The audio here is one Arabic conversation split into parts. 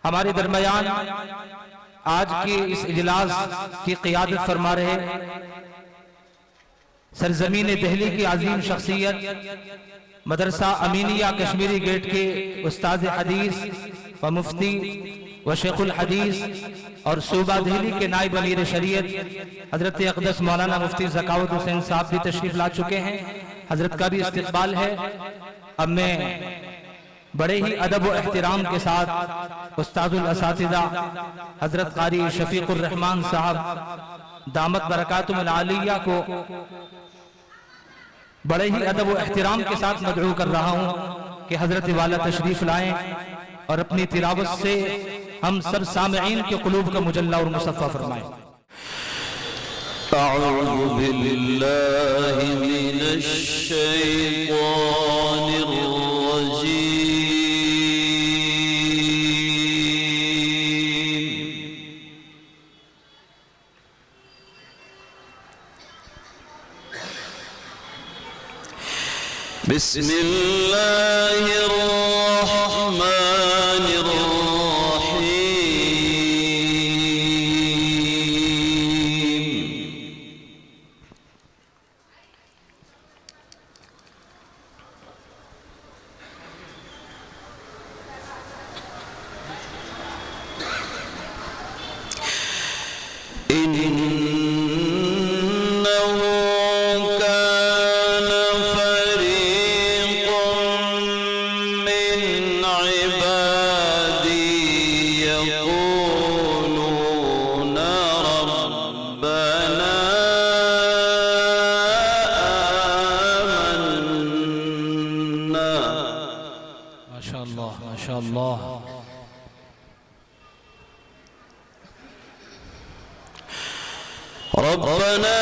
हमारे दरमियान आज के इस इजलास की क़ियादत फरमा रहे सरजमीन दिल्ली की अजीम शख्सियत मदरसा अमीनिया कश्मीरी गेट के उस्ताद हदीस व मुफ्ती व शेखुल हदीस और सूबा दिल्ली के नायब अमीर शरीयत हजरत अक़दस मौलाना मुफ्ती ज़कावत हुसैन साहब भी तशरीफ ला चुके हैं। हजरत का भी इस्तकबाल है। अब मैं बड़े ही अदब व एहतराम के साथ उस्तादुल असातिज़ा हजरत क़ारी शफीकुर रहमान साहब दामत बरकातुहुल आलिया को बड़े ही अदब व एहतराम के साथ मदऊ कर रहा हूँ कि हजरत वाला तशरीफ लाएं और अपनी तिलावत से हम सब सामईन के क़ुलूब का मुजल्ला और मुसफ़्फ़ा फरमाएं। अऊज़ु बिल्लाहि मिनश शैतानिर रजीम। बिस्मिल्लाहिर रहमानिर रहीम। रब्बना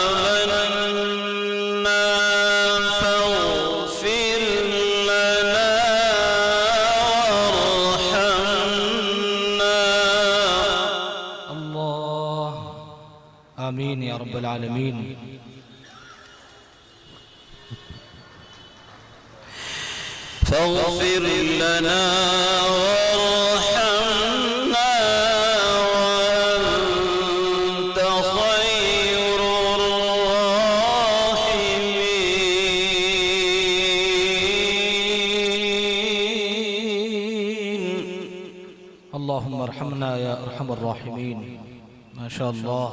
आमन्ना फ़ग़फ़िर लना वरहमना। अल्लाह आमीन या रब्बल आलमीन। फ़ग़फ़िर लना अल्लाहुम्मा अर्हमना या अरहमर राहिमीन। माशाअल्लाह।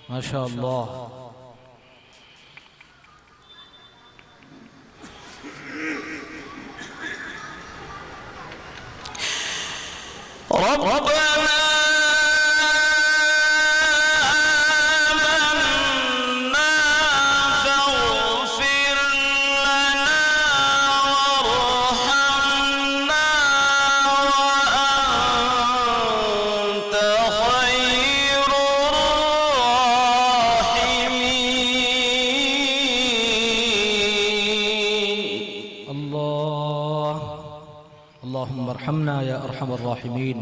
माशाअल्लाह। रब्बना आमन्ना फ़ग़फ़िर लना वरहमना वअन्त अल्लाहुम्मा अर्हमना या अरहमर राहिमीन।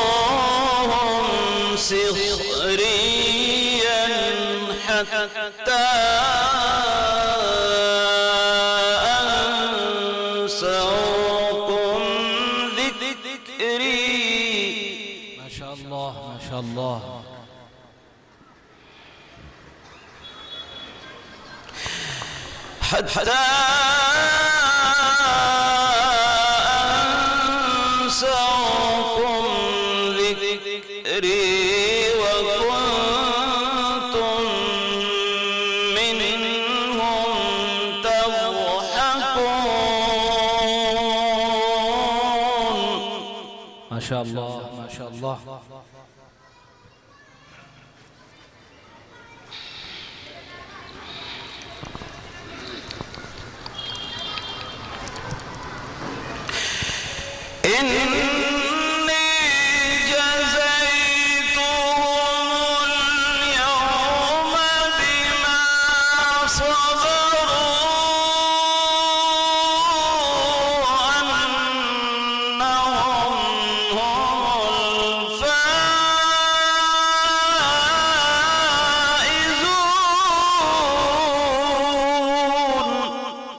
फतख़ज़्तुमूहुम सिख़रिय्यन हत्ता अंसौकुम ज़िक्री। माशाअल्लाह माशाअल्लाह। हत्ता अंसौकुम ज़िक्री व कुन्तुम मिन्हुम तज़हकून। माशाअल्लाह माशाअल्लाह।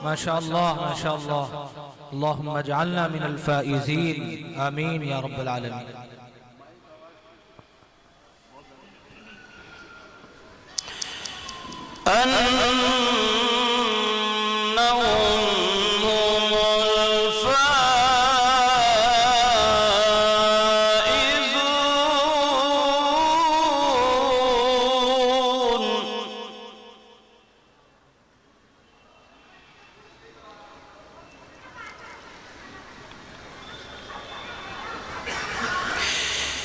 ما شاء الله ما شاء الله. اللهم اجعلنا من الفائزين، آمين يا رب العالمين.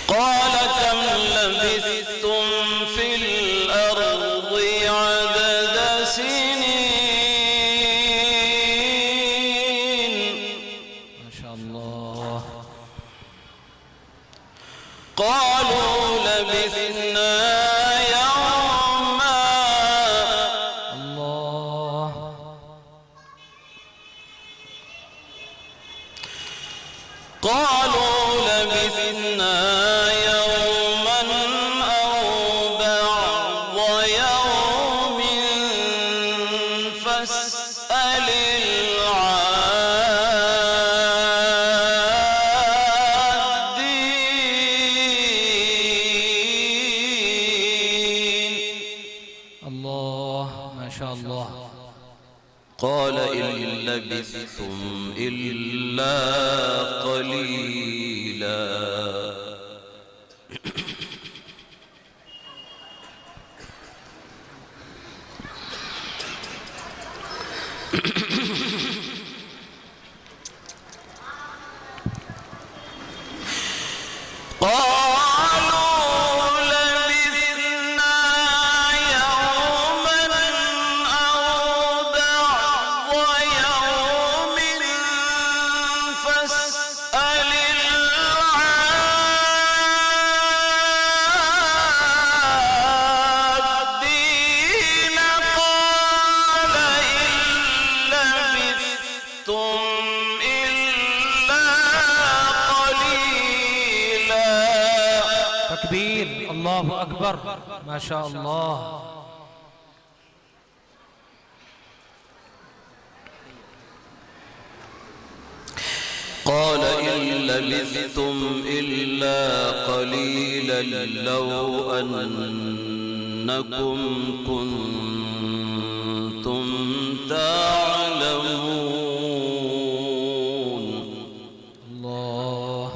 قال كم لبثتم في الأرض عدد سنين. ما شاء الله. قالوا لبثنا يوما. الله. قالوا لبثنا يوما أو بعض يوم فاسأل العادين. الله ما شاء الله. قال إن لبثتم إلا قليلا. تكبير، الله أكبر، ما شاء الله. قال إن لبثتم إلا قليلا لو أنكم كنتم تعلمون. الله.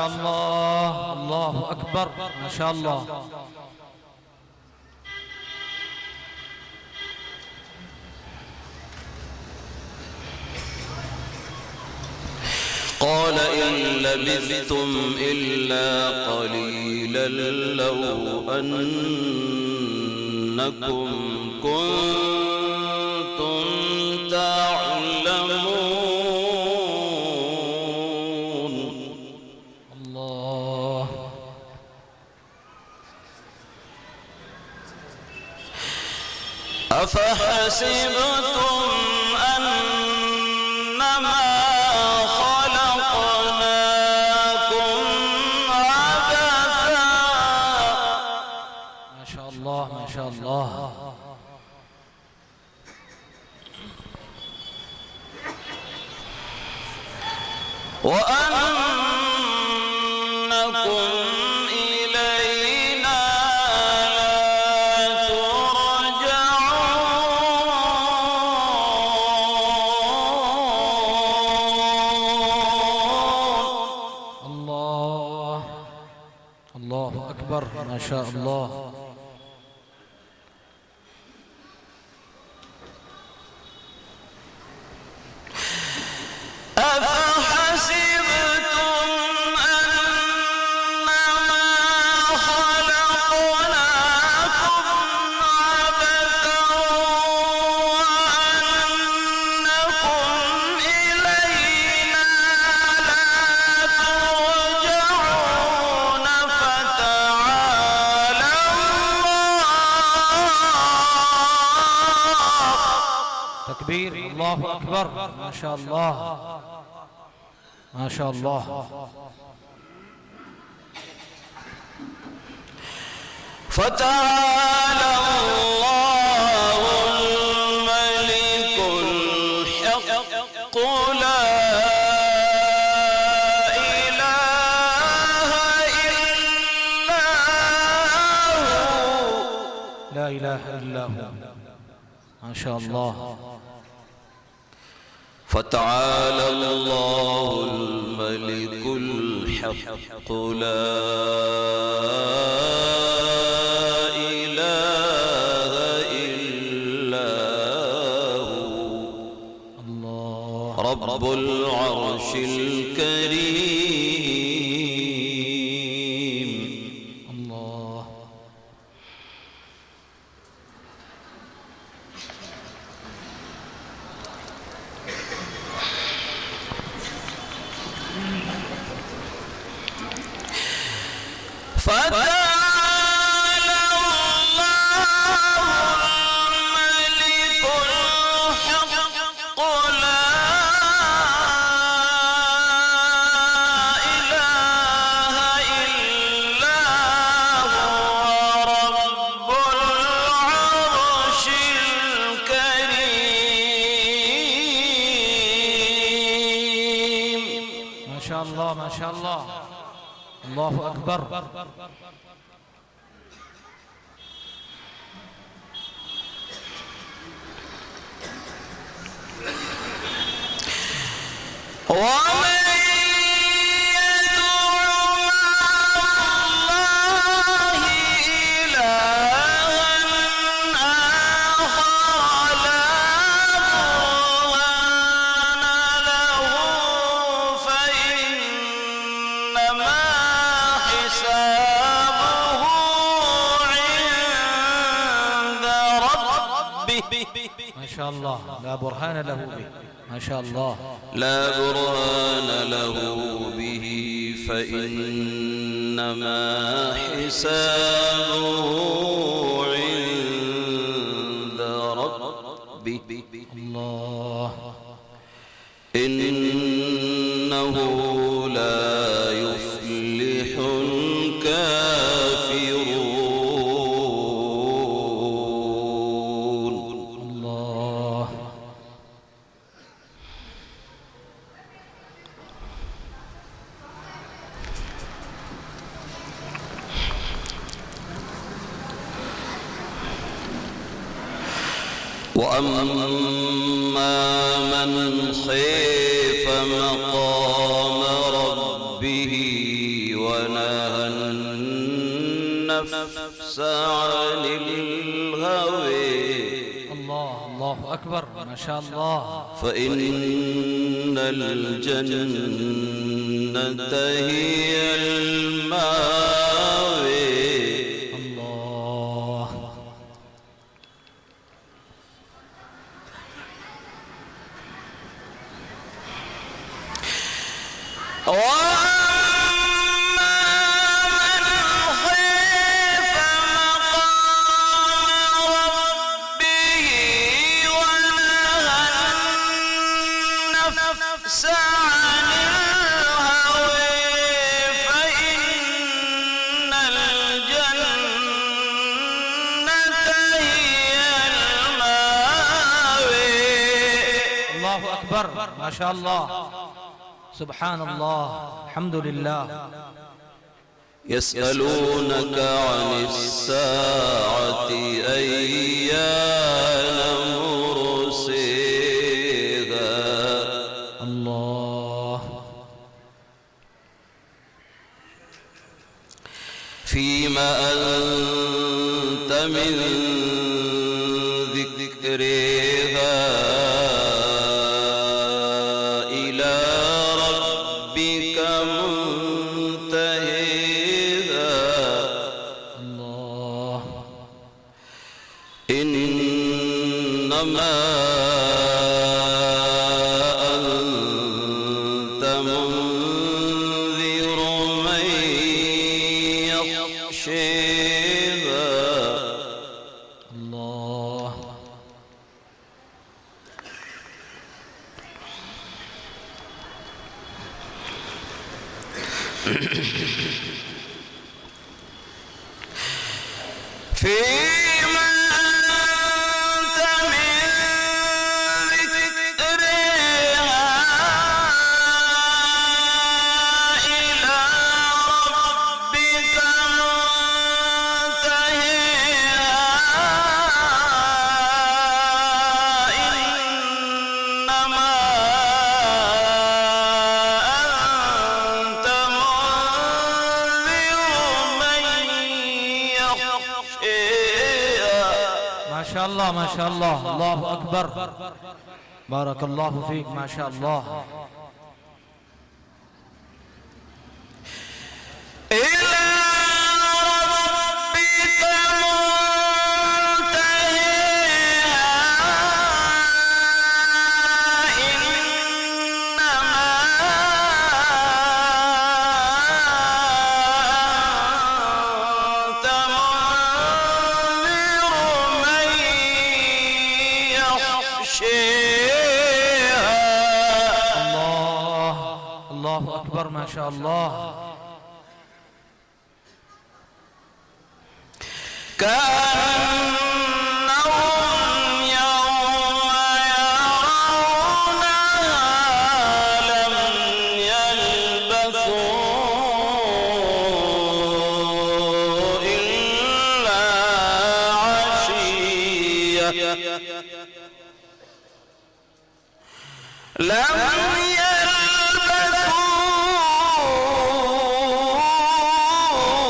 الله، الله أكبر، ما شاء الله. قال إن لبثتم إلا قليلا لو أنكم كنتم تعلمون. الله. أفحسبتم أنما خلقناكم عبثا. ما شاء الله، ما شاء الله. وأنكم إلينا لا ترجعون. الله الله أكبر ما شاء الله. أفحسبتم أنما خلقناكم عبثا وأنكم إلينا لا ترجعون. فتعالى الله. تكبير، الله أكبر ما شاء الله ما شاء الله. فتعالى الله الملك الحق لا إله إلا هو. لا إله إلا هو ما شاء الله. فتعالى الله الملك الحق لا إله إلا هو. الله رب العرش الكريم. الله فتعالى الله الملك الحق لا إله إلا هو. رب العرش الكريم. ما شاء الله ما شاء الله. الله أكبر. ومن يدع مع الله إلها آخر لا برهان له فإنما حسابه عند ربه. ما شاء الله. لا برهان له به ما شاء الله. لا برهان له به فإنما حسابه عند ربه. الله إنه لا يفلح الكافرون. الله وأما من خيف مقام ربه ونهى النفس عن الهوى الله الله أكبر ما شاء الله. فإن الجنة هي المأوى. الله وأما من خيف مقام ربه ونهى النفس عن الهوى فإن الجنة هي المأوى. الله أكبر ما شاء الله. سبحان الله الحمد لله. يسألونك عن الساعة أيان مرسيها الله. فيما أنت من ذكرها إلى ربك منتهيها الله. إنما أنت منذر من يخشيها الله. فيما أنت من ذكرها إلى ربك منتهيها إنما أنت منذر من يخشيها. ما شاء الله ما شاء الله. الله أكبر. بارك الله فيك. ما شاء الله. إلى ربك منتهيها إنما أنت منذر من يخشيها. الله. الله أكبر. ما شاء الله. كأنهم يوم يرونها لم يلبثوا إلا عشية لم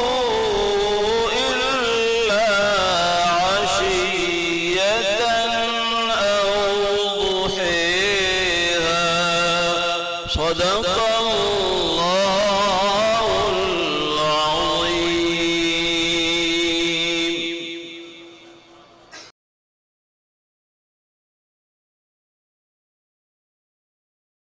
يلبثوا إلا عشية أو ضحيها. صدق الله